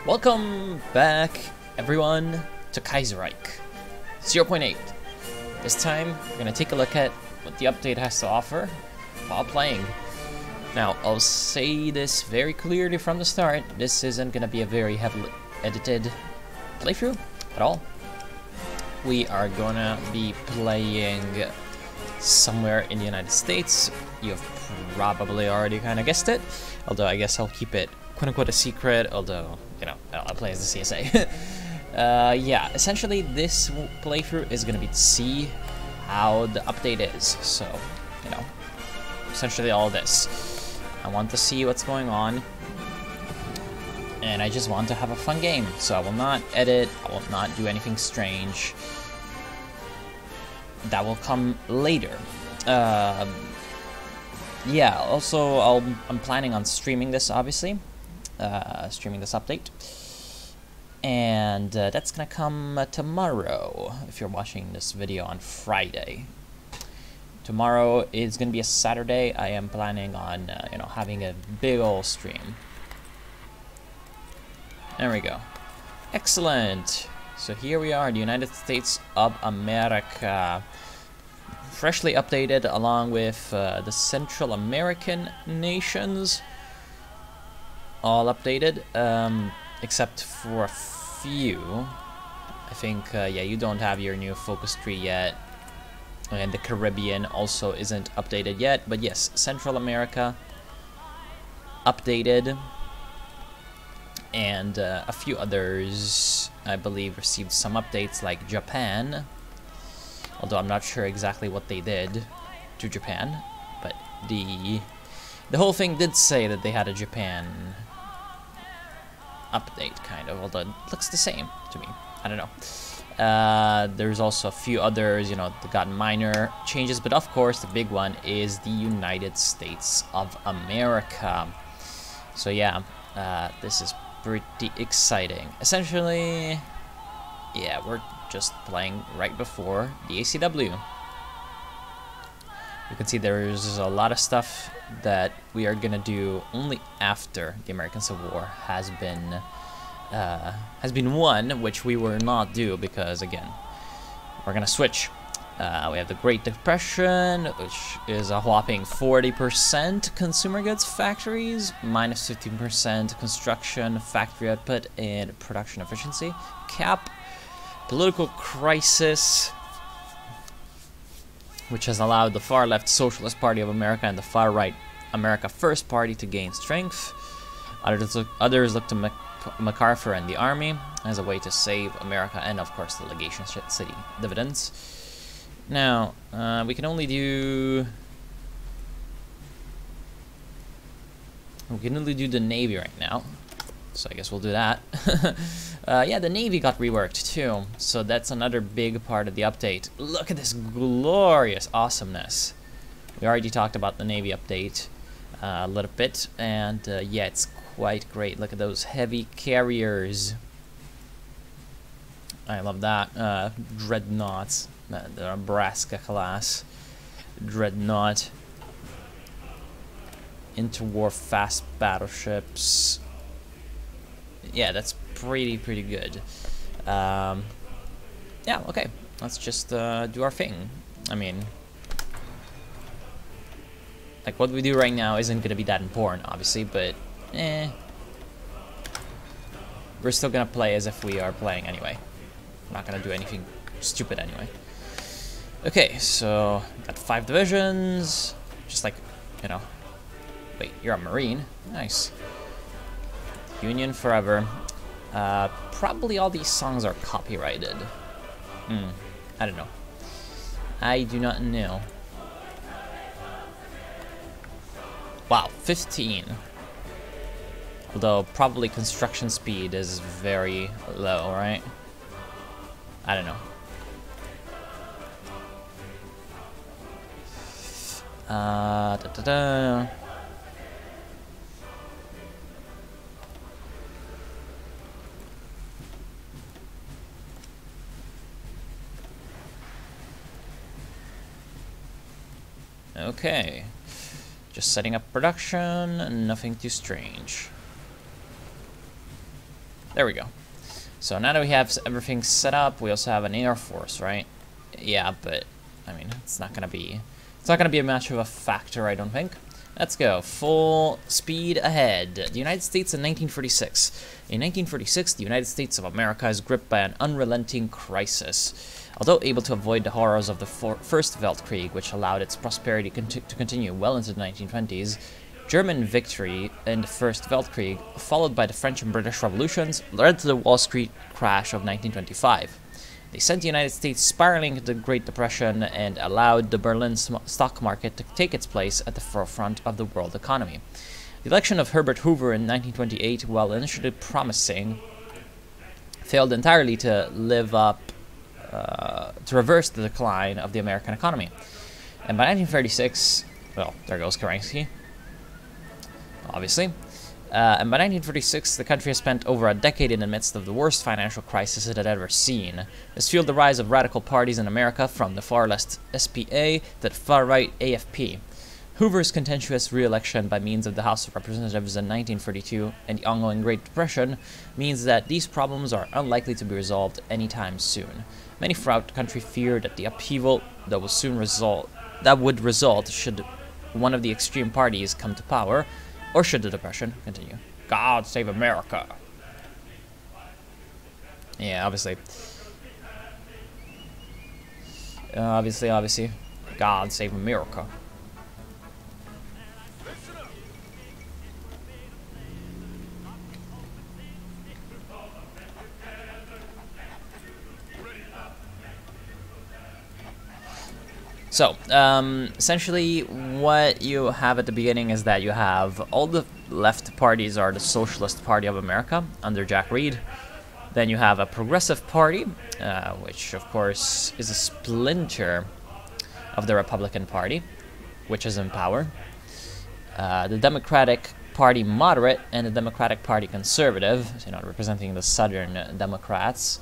Welcome back, everyone, to Kaiserreich 0.8. This time, we're gonna take a look at what the update has to offer while playing. Now, I'll say this very clearly from the start, this isn't gonna be a very heavily edited playthrough at all. We are gonna be playing somewhere in the United States. You've probably already kind of guessed it, although I guess I'll keep it quote-unquote a secret, although, you know, I'll play as the CSA. Yeah, essentially this playthrough is gonna be to see how the update is, so, you know, essentially all this. I want to see what's going on, and I just want to have a fun game, so I will not edit, I will not do anything strange. That will come later. Yeah, also I'm planning on streaming this, obviously. Streaming this update. And that's gonna come tomorrow, if you're watching this video on Friday. Tomorrow is gonna be a Saturday. I am planning on, you know, having a big ol' stream. There we go. Excellent. So here we are, the United States of America. Freshly updated along with the Central American nations. All updated, except for a few. I think, yeah, you don't have your new focus tree yet. And the Caribbean also isn't updated yet. But yes, Central America updated. And a few others, I believe, received some updates, like Japan. Although I'm not sure exactly what they did to Japan. But the whole thing did say that they had a Japan update, kind of, although it looks the same to me. I don't know. There's also a few others, you know, that got minor changes, but of course the big one is the United States of America. So yeah, this is pretty exciting. Essentially, yeah, we're just playing right before the ACW. You can see there's a lot of stuff that we are gonna do only after the American Civil War has been won, which we will not do because, again, we're gonna switch. We have the Great Depression, which is a whopping 40% consumer goods factories, minus 15% construction, factory output, and production efficiency. Cap, political crisis, which has allowed the far-left Socialist Party of America and the far-right America First Party to gain strength. Others look to MacArthur and the Army as a way to save America and, of course, the legation city dividends. Now, we can only do the Navy right now, so I guess we'll do that. Yeah, the Navy got reworked too, so that's another big part of the update. Look at this glorious awesomeness. We already talked about the Navy update a little bit, and yeah, it's quite great. Look at those heavy carriers. I love that. Dreadnoughts, the Nebraska class dreadnought. Interwar fast battleships. Yeah, that's pretty good. Yeah, okay, let's just do our thing. I mean, like, what we do right now isn't gonna be that important, obviously, but we're still gonna play as if we are playing anyway. We're not gonna do anything stupid anyway. Okay, so got 5 divisions, just like, you know. Wait, you're a Marine? Nice. Union forever. Probably all these songs are copyrighted. I don't know. I do not know. Wow, 15. Although probably construction speed is very low, right? I don't know. Okay, just setting up production, nothing too strange. There we go. So now that we have everything set up, we also have an air force, right? Yeah, but I mean, it's not gonna be a much of a factor, I don't think. Let's go. Full speed ahead. The United States in 1946. In 1946, the United States of America is gripped by an unrelenting crisis. Although able to avoid the horrors of the First Weltkrieg, which allowed its prosperity to continue well into the 1920s, German victory in the First Weltkrieg, followed by the French and British revolutions, led to the Wall Street crash of 1925. They sent the United States spiraling into the Great Depression and allowed the Berlin stock market to take its place at the forefront of the world economy. The election of Herbert Hoover in 1928, while initially promising, failed entirely to live up to reverse the decline of the American economy. And by 1936, well, there goes Kerensky, obviously. And by 1946, the country has spent over a decade in the midst of the worst financial crisis it had ever seen. This fueled the rise of radical parties in America, from the far-left SPA to the far-right AFP. Hoover's contentious re-election by means of the House of Representatives in 1942 and the ongoing Great Depression means that these problems are unlikely to be resolved anytime soon. Many throughout the country fear that the upheaval that would result should one of the extreme parties come to power, or should the Depression continue. God save America. Yeah, obviously. Obviously. God save America. So, essentially, what you have at the beginning is that you have all the left parties are the Socialist Party of America under Jack Reed. Then you have a Progressive Party, which of course is a splinter of the Republican Party, which is in power. The Democratic Party Moderate and the Democratic Party Conservative, representing the Southern Democrats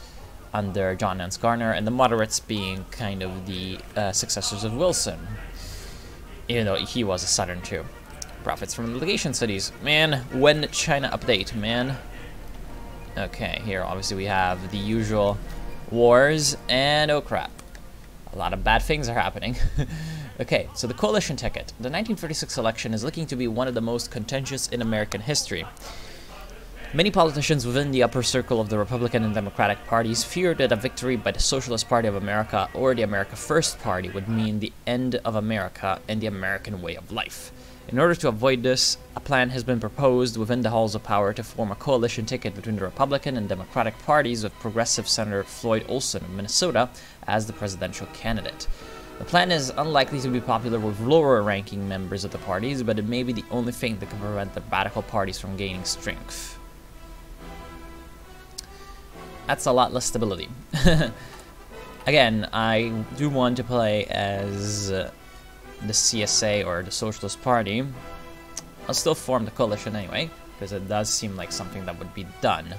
under John Nance Garner, and the moderates being kind of the successors of Wilson, even though he was a Southern too. Profits from litigation studies. Man, when China update, man. Okay, here obviously we have the usual wars, and oh crap, a lot of bad things are happening. Okay, so the coalition ticket. The 1936 election is looking to be one of the most contentious in American history. Many politicians within the upper circle of the Republican and Democratic parties feared that a victory by the Socialist Party of America or the America First Party would mean the end of America and the American way of life. In order to avoid this, a plan has been proposed within the halls of power to form a coalition ticket between the Republican and Democratic parties, with Progressive Senator Floyd Olson of Minnesota as the presidential candidate. The plan is unlikely to be popular with lower-ranking members of the parties, but it may be the only thing that can prevent the radical parties from gaining strength. That's a lot less stability. Again, I do want to play as the CSA or the Socialist Party. I'll still form the coalition anyway, because it does seem like something that would be done.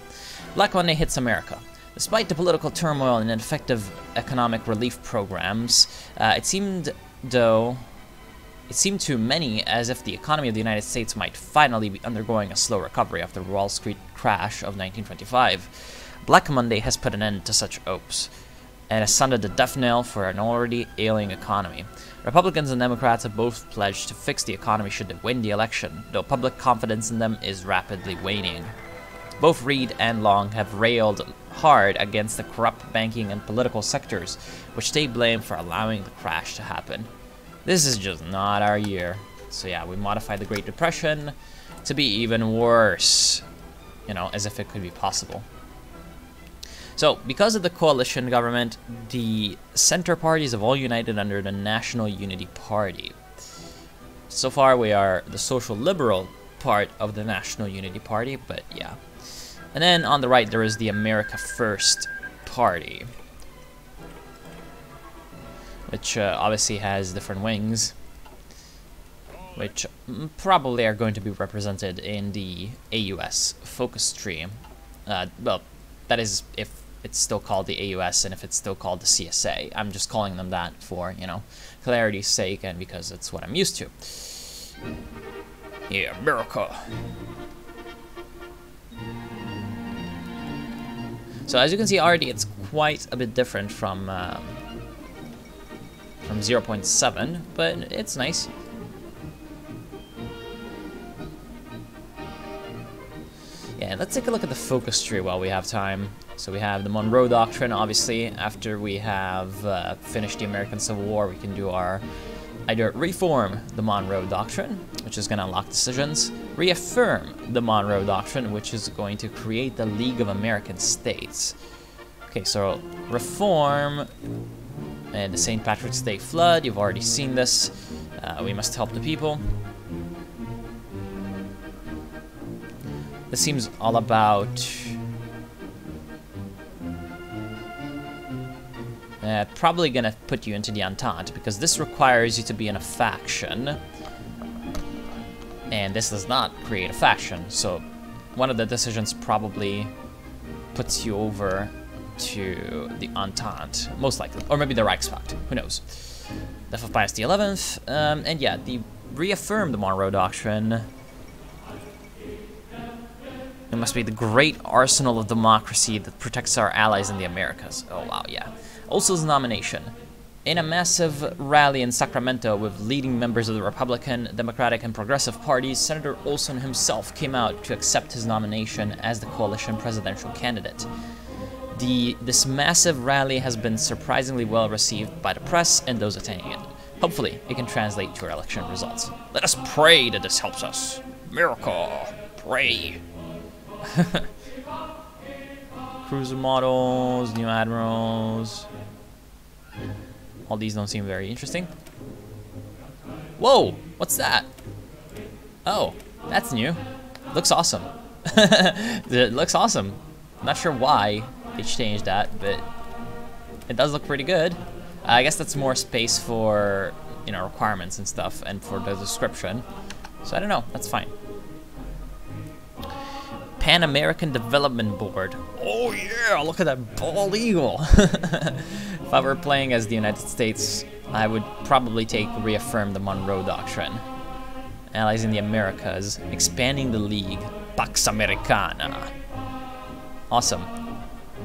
Black Monday hits America. Despite the political turmoil and ineffective economic relief programs, it seemed to many as if the economy of the United States might finally be undergoing a slow recovery after the Wall Street crash of 1925. Black Monday has put an end to such hopes, and has sounded the death knell for an already ailing economy. Republicans and Democrats have both pledged to fix the economy should they win the election, though public confidence in them is rapidly waning. Both Reed and Long have railed hard against the corrupt banking and political sectors, which they blame for allowing the crash to happen. This is just not our year. So yeah, we modified the Great Depression to be even worse, as if it could be possible. So, because of the coalition government, the center parties have all united under the National Unity Party. So far, we are the social liberal part of the National Unity Party, but yeah. And then on the right, there is the America First Party, which obviously has different wings, which probably are going to be represented in the AUS focus tree. Well, that is if it's still called the AUS and if it's still called the CSA. I'm just calling them that for, clarity's sake and because it's what I'm used to. Yeah, America. So as you can see already, it's quite a bit different from 0.7, but it's nice. Yeah, let's take a look at the focus tree while we have time. So we have the Monroe Doctrine, obviously. After we have finished the American Civil War, we can do our either reform the Monroe Doctrine, which is going to unlock decisions, reaffirm the Monroe Doctrine, which is going to create the League of American States. Okay, so reform and the St. Patrick's Day flood, you've already seen this. We must help the people. This seems all about probably gonna put you into the Entente, because this requires you to be in a faction, and this does not create a faction, so one of the decisions probably puts you over to the Entente, most likely, or maybe the Reichspakt, who knows. Death of Pius XI, and yeah, the reaffirmed the Monroe Doctrine. It must be the great arsenal of democracy that protects our allies in the Americas. Oh wow, yeah. Olson's nomination. In a massive rally in Sacramento with leading members of the Republican, Democratic, and Progressive parties, Senator Olson himself came out to accept his nomination as the coalition presidential candidate. This massive rally has been surprisingly well received by the press and those attending it. Hopefully, it can translate to our election results. Let us pray that this helps us. Miracle. Pray. Cruiser models, new admirals. All these don't seem very interesting. Whoa! What's that? Oh, that's new. Looks awesome. It looks awesome. Not sure why they changed that, but it does look pretty good. I guess that's more space for, you know, requirements and stuff, and for the description. So I don't know. That's fine. Pan-American Development Board. Oh yeah, look at that bald eagle. If I were playing as the United States, I would probably reaffirm the Monroe Doctrine. Allies in the Americas, expanding the League, Pax Americana. Awesome.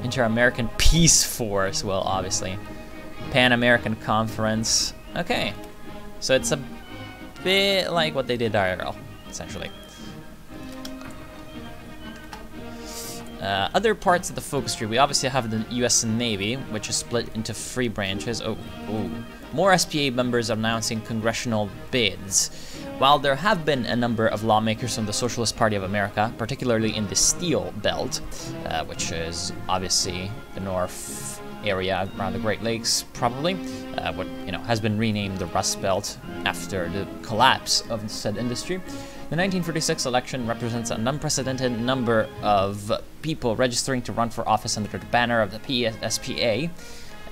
Inter-American Peace Force, well, obviously. Pan-American Conference. Okay. So it's a bit like what they did IRL, essentially. Other parts of the focus tree, we obviously have the US Navy, which is split into 3 branches. More SPA members are announcing congressional bids. While there have been a number of lawmakers from the Socialist Party of America, particularly in the Steel Belt, which is obviously the north area around the Great Lakes, probably, what has been renamed the Rust Belt after the collapse of said industry. The 1946 election represents an unprecedented number of people registering to run for office under the banner of the SPA,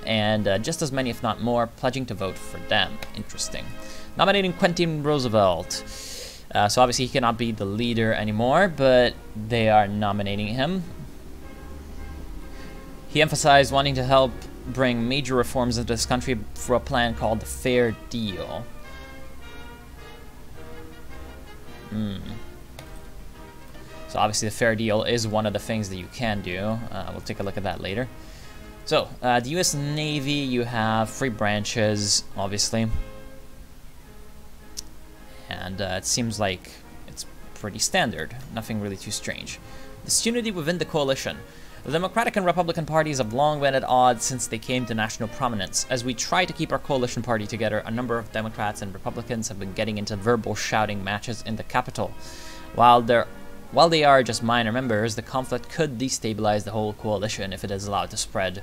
and just as many, if not more, pledging to vote for them. Interesting. Nominating Quentin Roosevelt. So obviously he cannot be the leader anymore, but they are nominating him. He emphasized wanting to help bring major reforms into this country through a plan called the Fair Deal. So obviously the Fair Deal is one of the things that you can do. We'll take a look at that later. So, the US Navy, you have 3 branches, obviously. And it seems like it's pretty standard. Nothing really too strange. Disunity within the coalition. The Democratic and Republican parties have long been at odds since they came to national prominence. As we try to keep our coalition party together, a number of Democrats and Republicans have been getting into verbal shouting matches in the Capitol. While they are just minor members, the conflict could destabilize the whole coalition if it is allowed to spread.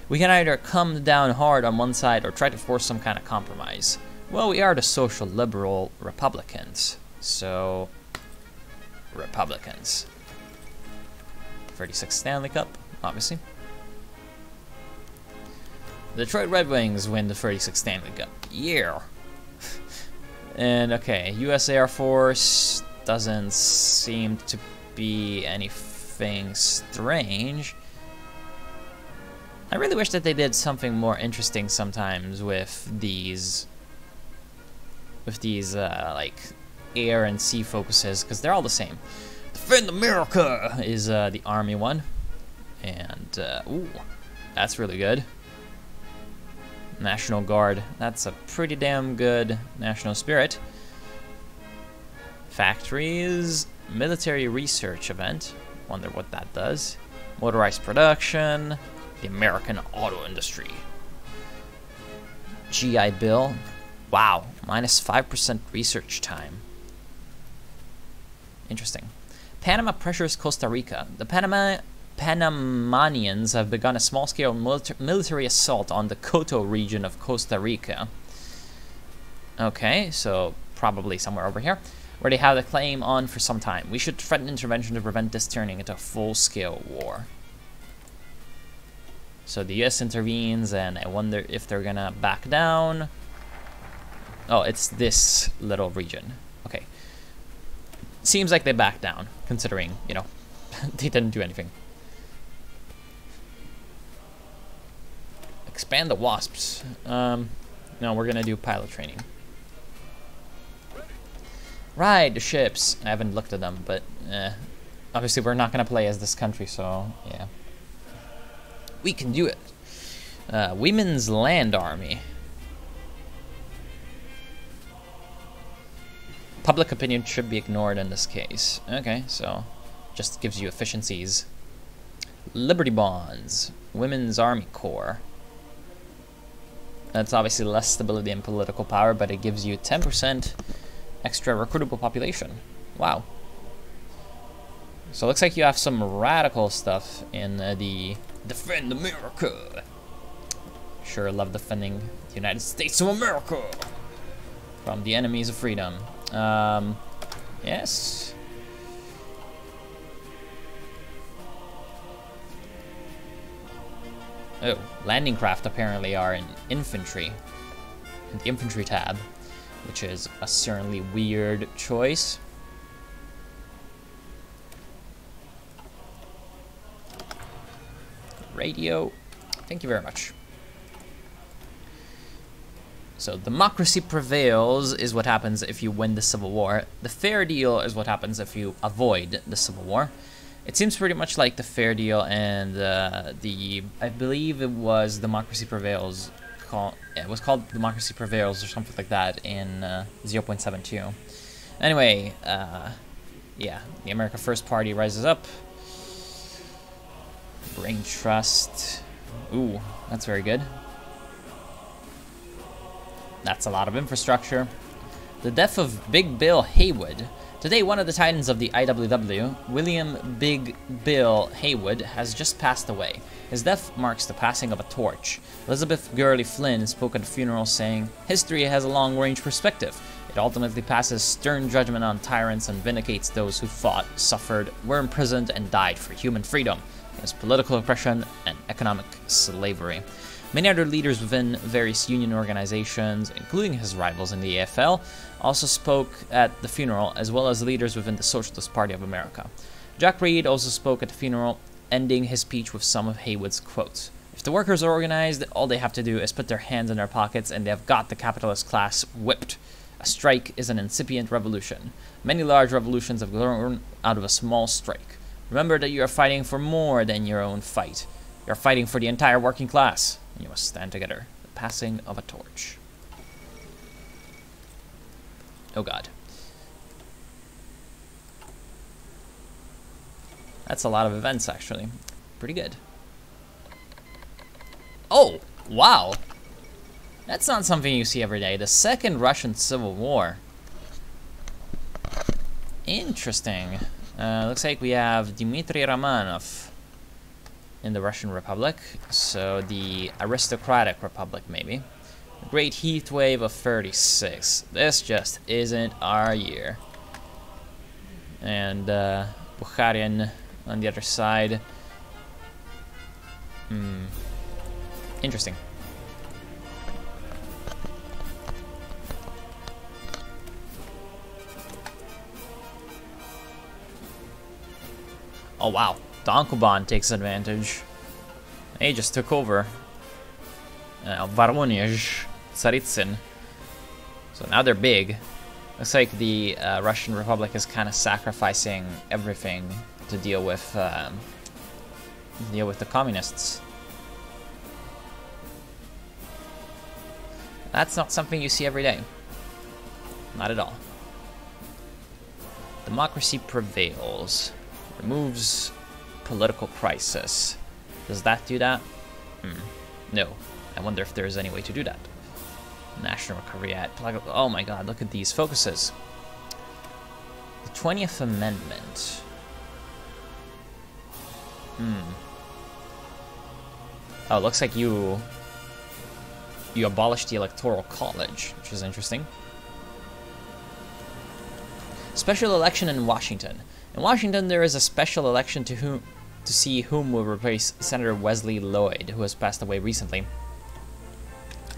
We can either come down hard on one side or try to force some kind of compromise. Well, we are the social liberal Republicans, so Republicans. 36th Stanley Cup, obviously. The Detroit Red Wings win the 36th Stanley Cup. Yeah. And okay, US Air Force doesn't seem to be anything strange. I really wish that they did something more interesting sometimes with these like air and sea focuses, because they're all the same. Defend America is the Army one, And, ooh, that's really good. National Guard. That's a pretty damn good national spirit. Factories. Military research event. Wonder what that does. Motorized production. The American auto industry. GI Bill. Wow. Minus 5% research time. Interesting. Panama pressures Costa Rica. The Panamanians have begun a small-scale military assault on the Coto region of Costa Rica. Okay, so probably somewhere over here, where they have the claim on for some time. We should threaten intervention to prevent this turning into a full-scale war. So the US intervenes, and I wonder if they're gonna back down. Oh, it's this little region. Okay. Seems like they backed down, considering, you know, they didn't do anything. Expand the wasps. No, we're gonna do pilot training. Right, the ships. I haven't looked at them, but obviously we're not gonna play as this country, so yeah. We can do it. Women's Land Army. Public opinion should be ignored in this case. Okay, so just gives you efficiencies. Liberty Bonds. Women's Army Corps. That's obviously less stability and political power, but it gives you 10% extra recruitable population. Wow. So it looks like you have some radical stuff in the Defend America. Sure love defending the United States of America from the enemies of freedom. Yes. Oh, landing craft apparently are in infantry, in the infantry tab, which is a certainly weird choice. Radio, thank you very much. So democracy prevails is what happens if you win the Civil War. The fair deal is what happens if you avoid the Civil War. It seems pretty much like the fair deal and I believe it was Democracy Prevails. It was called Democracy Prevails or something like that in 0.72. Anyway, yeah, the America First Party rises up. Brain Trust. Ooh, that's very good. That's a lot of infrastructure. The death of Big Bill Haywood. Today, one of the titans of the IWW, William Big Bill Haywood, has just passed away. His death marks the passing of a torch. Elizabeth Gurley Flynn spoke at the funeral saying, "History has a long-range perspective. It ultimately passes stern judgment on tyrants and vindicates those who fought, suffered, were imprisoned, and died for human freedom against political oppression and economic slavery." Many other leaders within various union organizations, including his rivals in the AFL, also spoke at the funeral, as well as leaders within the Socialist Party of America. Jack Reed also spoke at the funeral, ending his speech with some of Haywood's quotes. "If the workers are organized, all they have to do is put their hands in their pockets and they have got the capitalist class whipped. A strike is an incipient revolution. Many large revolutions have grown out of a small strike. Remember that you are fighting for more than your own fight. You are fighting for the entire working class. You must stand together." The passing of a torch. Oh god. That's a lot of events, actually. Pretty good. Oh, wow. That's not something you see every day. The Second Russian Civil War. Interesting. Looks like we have Dmitry Romanov in the Russian Republic, so the aristocratic republic maybe. The Great Heat Wave of 36. This just isn't our year. And Bukharin on the other side. Interesting. Oh wow. Donkoban takes advantage. He just took over. Voronezh, Tsaritsyn. So now they're big. Looks like the Russian Republic is kind of sacrificing everything to deal with deal with the communists. That's not something you see every day. Not at all. Democracy prevails. Removes political crisis. Does that do that? No. I wonder if there's any way to do that. National Recovery Act. Oh my god, look at these focuses. The 20th Amendment. Oh, it looks like you abolished the Electoral College, which is interesting. Special election in Washington. In Washington, there is a special election to see whom will replace Senator Wesley Lloyd, who has passed away recently.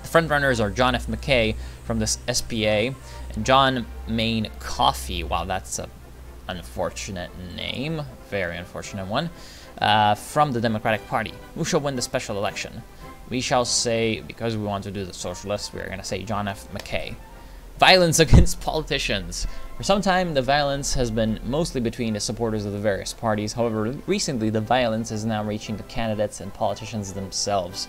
The frontrunners are John F. McKay from the SPA and John Main Coffey. Wow, that's an unfortunate name, very unfortunate one, from the Democratic Party. Who shall win the special election? We shall say, because we want to do the socialists, we're going to say John F. McKay. Violence against politicians. For some time, the violence has been mostly between the supporters of the various parties. However, recently, the violence is now reaching the candidates and politicians themselves.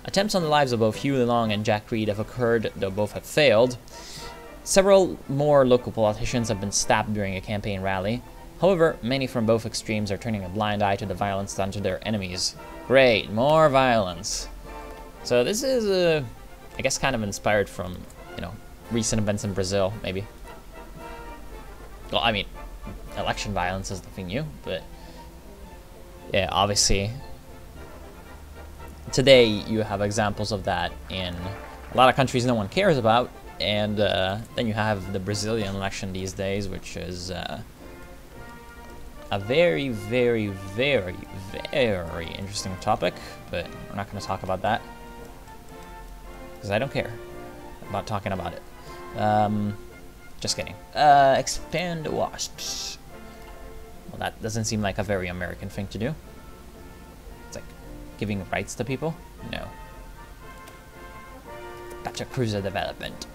Attempts on the lives of both Huey Long and Jack Reed have occurred, though both have failed. Several more local politicians have been stabbed during a campaign rally. However, many from both extremes are turning a blind eye to the violence done to their enemies. Great, more violence. So this is, I guess, kind of inspired from, you know, recent events in Brazil, maybe. Well, I mean, election violence is nothing new, but yeah, obviously, today you have examples of that in a lot of countries no one cares about, and then you have the Brazilian election these days, which is a very, very, very, very interesting topic, but we're not going to talk about that, because I don't care about talking about it. Just kidding. Expand wasps. Well, that doesn't seem like a very American thing to do. It's like giving rights to people? No. That's a cruiser development.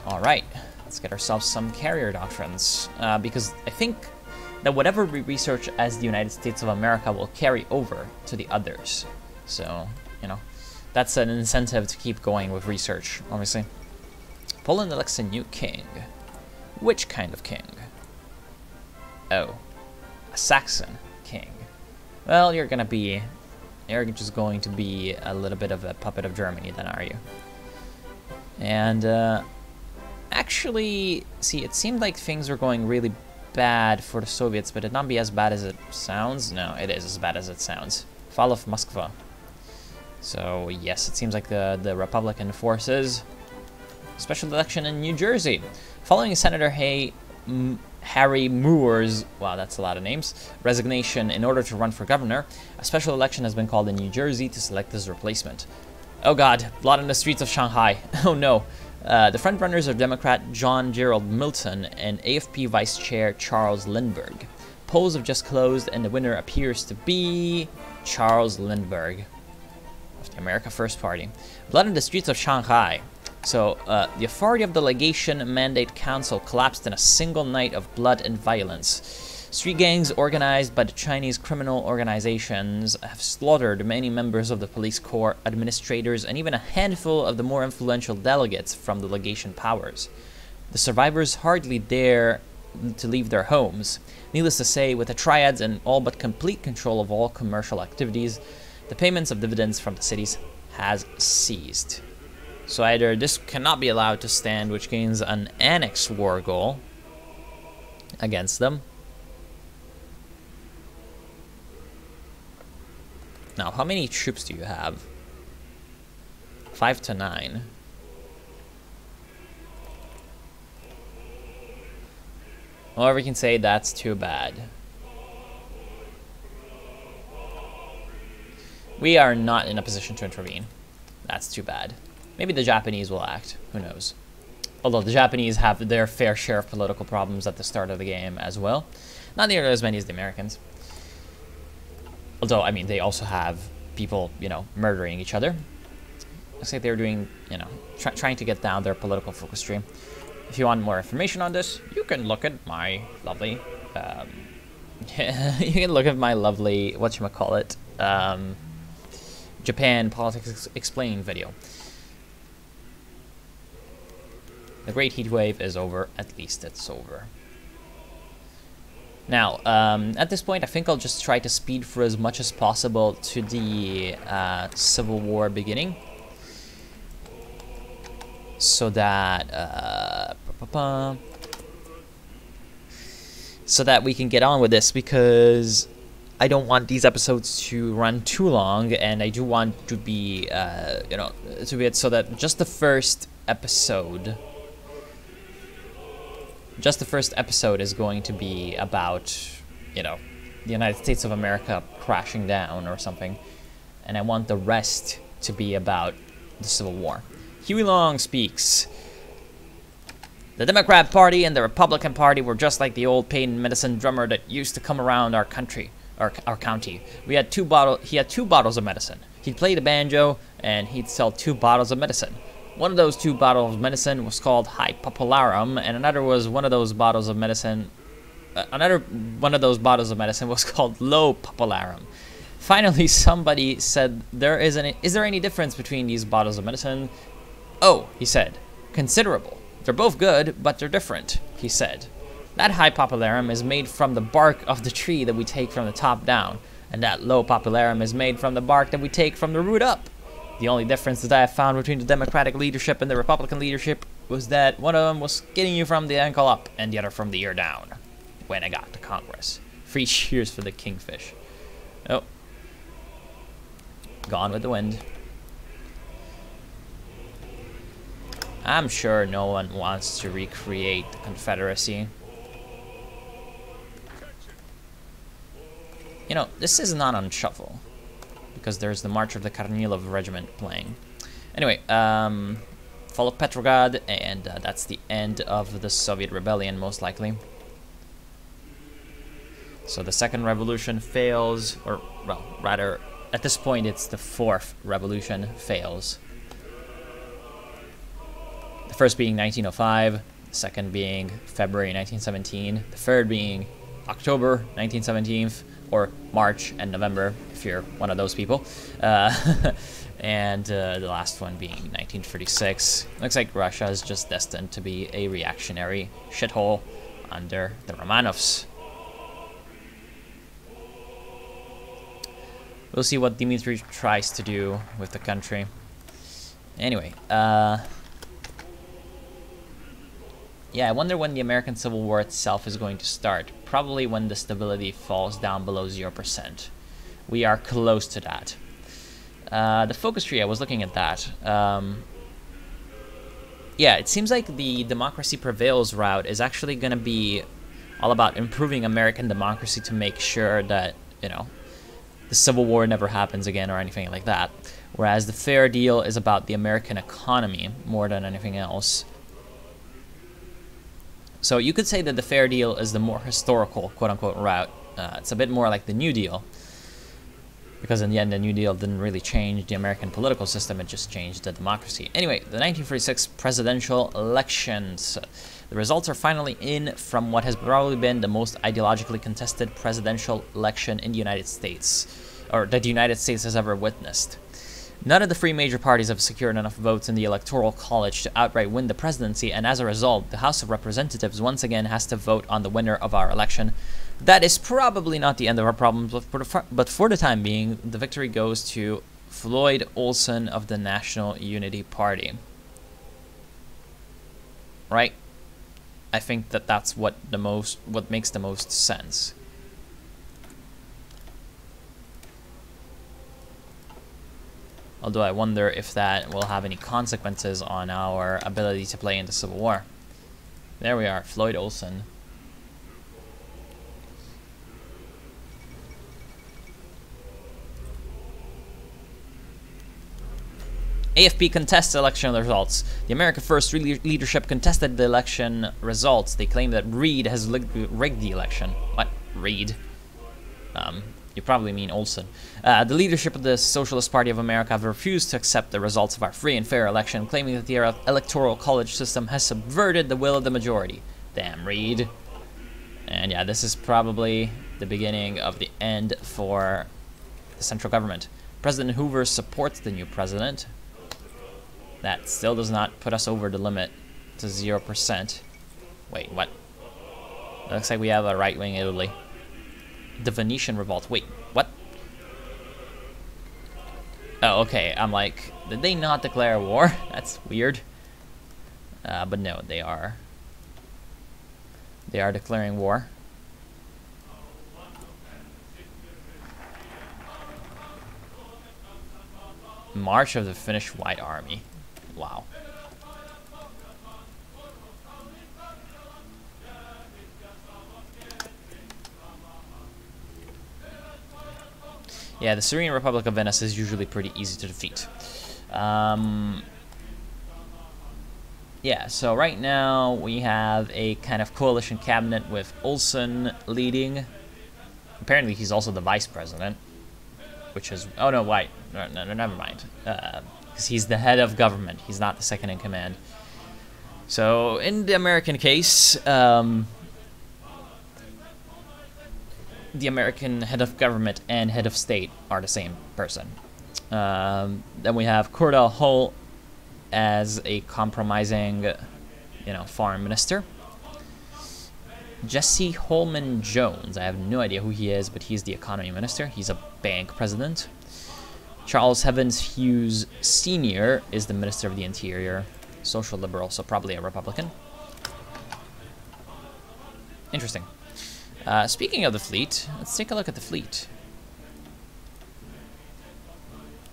Alright, let's get ourselves some carrier doctrines. Because I think that whatever we research as the United States of America will carry over to the others. So, you know, that's an incentive to keep going with research, obviously. Poland elects a new king. Which kind of king? Oh, a Saxon king. Well, you're just going to be a little bit of a puppet of Germany then, are you? And, actually, see, it seemed like things were going really bad for the Soviets, but it not be as bad as it sounds. No, it is as bad as it sounds. Fall of Moskva. So yes, it seems like the Republican forces. Special election in New Jersey. Following Senator Harry Moore's, wow, that's a lot of names, resignation in order to run for governor, a special election has been called in New Jersey to select his replacement. Oh god, blood on the streets of Shanghai. Oh no. The frontrunners are Democrat John Gerald Milton and AFP Vice Chair Charles Lindbergh. Polls have just closed, and the winner appears to be Charles Lindbergh of the America First Party. Blood on the streets of Shanghai. So, the authority of the Legation Mandate Council collapsed in a single night of blood and violence. Street gangs organized by the Chinese criminal organizations have slaughtered many members of the police corps, administrators, and even a handful of the more influential delegates from the legation powers. The survivors hardly dare to leave their homes. Needless to say, with the triads in all but complete control of all commercial activities, the payments of dividends from the cities has ceased. So either this cannot be allowed to stand, which gains an annex war goal against them. Now, how many troops do you have? 5 to 9. Or we can say that's too bad. We are not in a position to intervene. That's too bad. Maybe the Japanese will act. Who knows? Although the Japanese have their fair share of political problems at the start of the game as well. Not nearly as many as the Americans. Although, I mean, they also have people, you know, murdering each other. Looks like they're doing, you know, trying to get down their political focus tree. If you want more information on this, you can look at my lovely, you can look at my lovely, whatchamacallit, Japan Politics Explained video. The Great Heat Wave is over. At least it's over. Now, at this point, I think I'll just try to speed through as much as possible to the Civil War beginning, so that we can get on with this, because I don't want these episodes to run too long, and I do want to be, you know, to be it so that just the first episode is going to be about, you know, the United States of America crashing down or something, and I want the rest to be about the Civil War. Huey Long speaks. The Democrat Party and the Republican Party were just like the old pain medicine drummer that used to come around our country, our county. He had two bottles of medicine. He'd play the banjo, and he'd sell 2 bottles of medicine. One of those 2 bottles of medicine was called High Popularum, and another was one of those bottles of medicine. Another one of those bottles of medicine was called Low Popularum. Finally, somebody said, "Is there any difference between these bottles of medicine?" "Oh," he said, "considerable. They're both good, but they're different," he said. "That High Popularum is made from the bark of the tree that we take from the top down, and that Low Popularum is made from the bark that we take from the root up. The only difference that I have found between the Democratic leadership and the Republican leadership was that one of them was getting you from the ankle up and the other from the ear down when I got to Congress. 3 cheers for the kingfish." Oh. Gone with the wind. I'm sure no one wants to recreate the Confederacy. You know, this is not on shuffle, because there's the March of the Kornilov Regiment playing. Anyway, fall of Petrograd, and that's the end of the Soviet rebellion, most likely. So the second revolution fails, or, well, rather, at this point, it's the 4th revolution fails. The first being 1905, the second being February 1917, the third being October 1917, or March and November, if you're one of those people. And the last one being 1936. Looks like Russia is just destined to be a reactionary shithole under the Romanovs. We'll see what Dmitry tries to do with the country. Anyway, yeah, I wonder when the American Civil War itself is going to start. Probably when the stability falls down below 0%. We are close to that. The focus tree, I was looking at that. Yeah, it seems like the democracy prevails route is actually going to be all about improving American democracy to make sure that, you know, the Civil War never happens again or anything like that. Whereas the fair deal is about the American economy more than anything else. So you could say that the fair deal is the more historical, quote-unquote, route. It's a bit more like the New Deal. Because in the end, the New Deal didn't really change the American political system, it just changed the democracy. Anyway, the 1946 presidential elections. The results are finally in from what has probably been the most ideologically contested presidential election in the United States, or that the United States has ever witnessed. None of the 3 major parties have secured enough votes in the Electoral College to outright win the presidency, and as a result, the House of Representatives once again has to vote on the winner of our election. That is probably not the end of our problems, but for the time being, the victory goes to Floyd Olson of the National Unity Party. Right? I think that that's what makes the most sense. Although I wonder if that will have any consequences on our ability to play in the Civil War. There we are, Floyd Olson. AFP contests election results. The America First leadership contested the election results. They claim that Reid has rigged the election. What? Reid? You probably mean Olson. The leadership of the Socialist Party of America have refused to accept the results of our free and fair election, claiming that the electoral college system has subverted the will of the majority. Damn, Reed. And yeah, this is probably the beginning of the end for the central government. President Hoover supports the new president. That still does not put us over the limit to 0%. Wait, what? It looks like we have a right-wing Italy. The Venetian revolt. Wait, what? Oh, okay. I'm like, did they not declare war? That's weird. But no, they are. They are declaring war. March of the Finnish White Army. Wow. Yeah, the Serene Republic of Venice is usually pretty easy to defeat. Yeah, so right now we have a kind of coalition cabinet with Olson leading. Apparently he's also the vice president, which is... Oh, no, wait. No, never mind. Because he's the head of government. He's not the second in command. So, in the American case... the American head of government and head of state are the same person. Then we have Cordell Hull as a compromising, foreign minister. Jesse Holman Jones, I have no idea who he is, but he's the economy minister. He's a bank president. Charles Evans Hughes Sr. is the minister of the interior. Social liberal, so probably a Republican. Interesting. Speaking of the fleet, let's take a look at the fleet.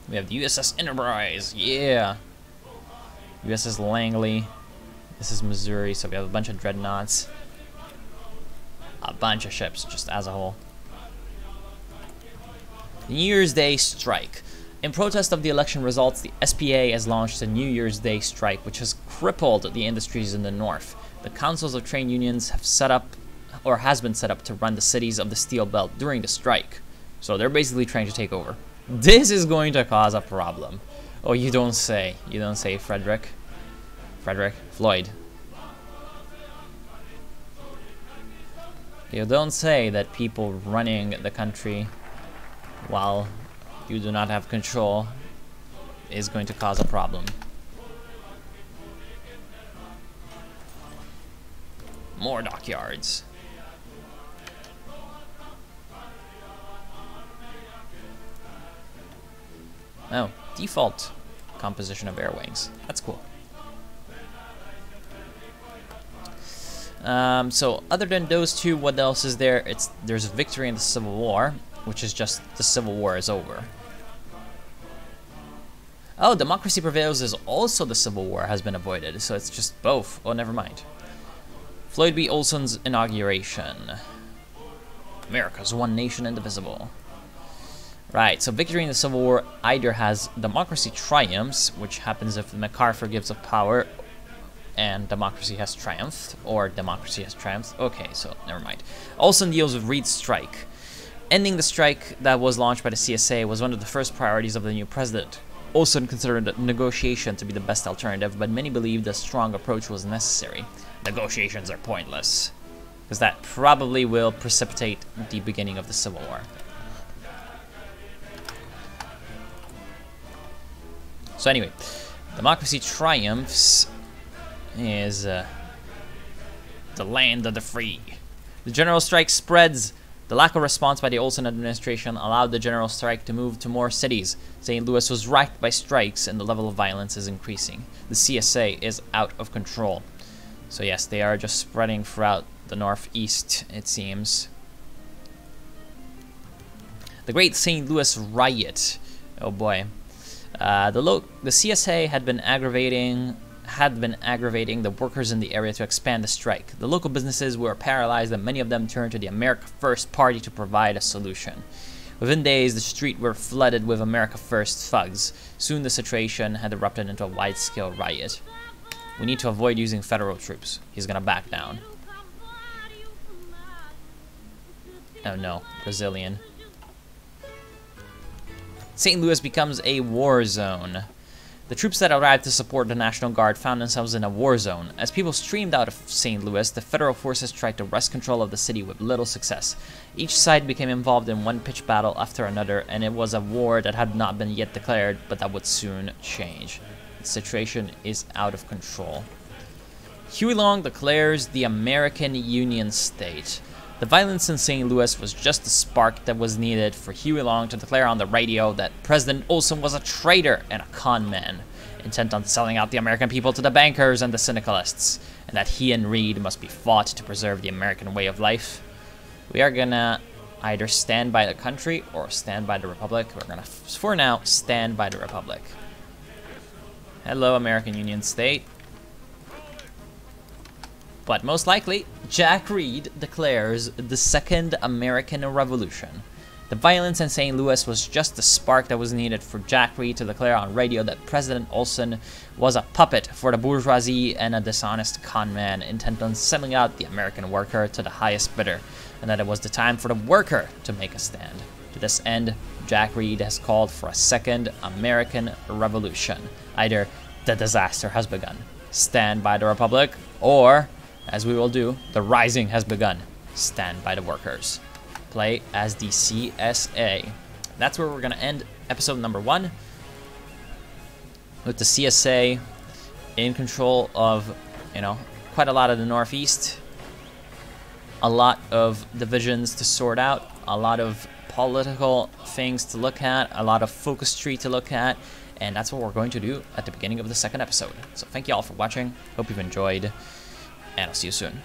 We have the USS Enterprise, yeah. USS Langley. This is Missouri, so we have a bunch of dreadnoughts. A bunch of ships, just as a whole. New Year's Day strike. In protest of the election results, the SPA has launched a New Year's Day strike, which has crippled the industries in the north. The councils of trade unions have set up, or has been set up, to run the cities of the Steel Belt during the strike. So they're basically trying to take over. This is going to cause a problem. Oh, you don't say. You don't say, Frederick. Floyd. You don't say that people running the country while you do not have control is going to cause a problem. More dockyards. Oh, default composition of air wings. That's cool. So other than those two, what else is there? There's a victory in the Civil War, which is just the Civil War is over. Oh, democracy prevails is also the Civil War has been avoided, so it's just both. Oh, never mind. Floyd B. Olson's inauguration. America's one nation indivisible. Right, so victory in the Civil War either has democracy triumphs, which happens if MacArthur gives up power and democracy has triumphed, or democracy has triumphed. Okay, so never mind. Olson deals with Reed's strike. Ending the strike that was launched by the CSA was one of the first priorities of the new president. Olson considered negotiation to be the best alternative, but many believed a strong approach was necessary. Negotiations are pointless, because that probably will precipitate the beginning of the Civil War. So anyway, democracy triumphs is the land of the free. The general strike spreads. The lack of response by the Olson administration allowed the general strike to move to more cities. St. Louis was racked by strikes and the level of violence is increasing. The CSA is out of control. So yes, they are just spreading throughout the Northeast, it seems. The Great St. Louis Riot. Oh boy. The CSA had been aggravating the workers in the area to expand the strike. The local businesses were paralyzed and many of them turned to the America First Party to provide a solution. Within days, the streets were flooded with America First thugs. Soon the situation had erupted into a wide-scale riot. We need to avoid using federal troops. He's gonna back down. Oh no, Brazilian. St. Louis becomes a war zone. The troops that arrived to support the National Guard found themselves in a war zone. As people streamed out of St. Louis, the federal forces tried to wrest control of the city with little success. Each side became involved in one pitched battle after another, and it was a war that had not been yet declared, but that would soon change. The situation is out of control. Huey Long declares the American Union State. The violence in St. Louis was just the spark that was needed for Huey Long to declare on the radio that President Olson was a traitor and a con man, intent on selling out the American people to the bankers and the syndicalists, and that he and Reed must be fought to preserve the American way of life. We are gonna either stand by the country or stand by the Republic. We're gonna, for now, stand by the Republic. Hello, American Union State. But most likely, Jack Reed declares the Second American Revolution. The violence in St. Louis was just the spark that was needed for Jack Reed to declare on radio that President Olson was a puppet for the bourgeoisie and a dishonest con man intent on selling out the American worker to the highest bidder, and that it was the time for the worker to make a stand. To this end, Jack Reed has called for a Second American Revolution. Either the disaster has begun, stand by the Republic, or, as we will do, the rising has begun, stand by the workers. Play as the CSA. That's where we're going to end episode number 1, with the CSA in control of, quite a lot of the Northeast, a lot of divisions to sort out, a lot of political things to look at, a lot of focus tree to look at, and that's what we're going to do at the beginning of the second episode. So thank you all for watching, hope you've enjoyed, and I'll see you soon.